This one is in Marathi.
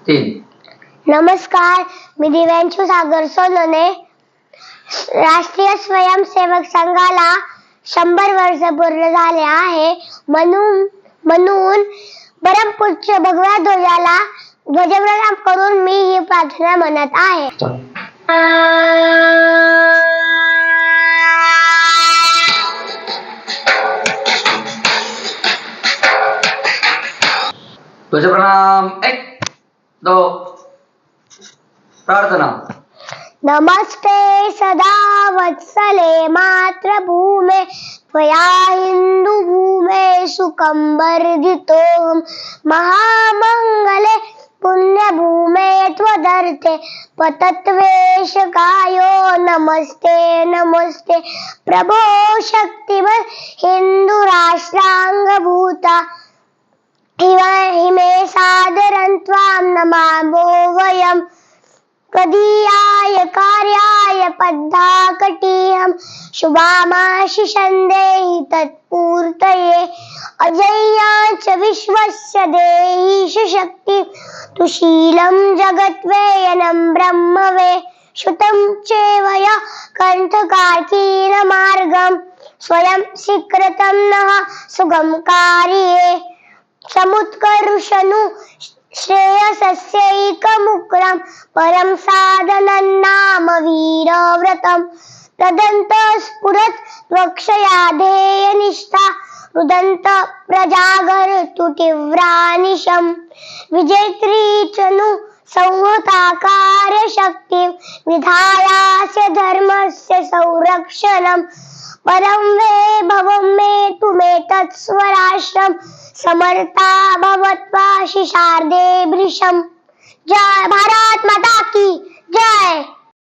3 नमस्कार, मी दिव्यांशू सागर सोनोने. राष्ट्रीय स्वयंसेवक संघाला 100 वर्ष पूर्ण झाले आहे. म्हणून परमपूज्य भगवा ध्वजाला ध्वजप्रणाम करून मी ही प्रार्थना म्हणत आहे. ध्वजप्रणाम 1 2 प्रार्थना. नमस्ते सदा वत्सले मातृभूमे त्वया हिंदू भूमे सुखं वर्धितोऽहं महामंगले पुण्यभूमे त्वदर्थे पतत्वेशकायो नमस्ते नमस्ते प्रभो शक्तिमत् हिंदू राष्ट्रांगभूता हिमे सादरं त्वां नमामो वयम् त्वदीयाय कार्याय पद्माकटीहं शुभामाशिषं देहि तत्पूर्तये अजय्याच विश्वस्य देहीश शक्ति तुशीलं जगत्वेयनं ब्रह्मवे श्रुतं चेवय कंठकार्कीन मार्गं स्वयं स्वीकृतं नः सुगम कार्ये समुत्कर्षनु श्रेयसस्यैकमुक्रं परं साधनं नाम वीरव्रतं तदन्तः स्फुरत् त्वक्षया ध्येयनिष्ठा रुदन्त प्रजागर्तु तीव्रानिशं विजेत्री चनु संहताकार्यशक्तिं विधायास्य धर्मस्य संरक्षणं परं वैभवं मे तु मे तत्स्वराष्ट्रं समर्था भवत्वा शिशार्दे भृशं. जय भारत माता की.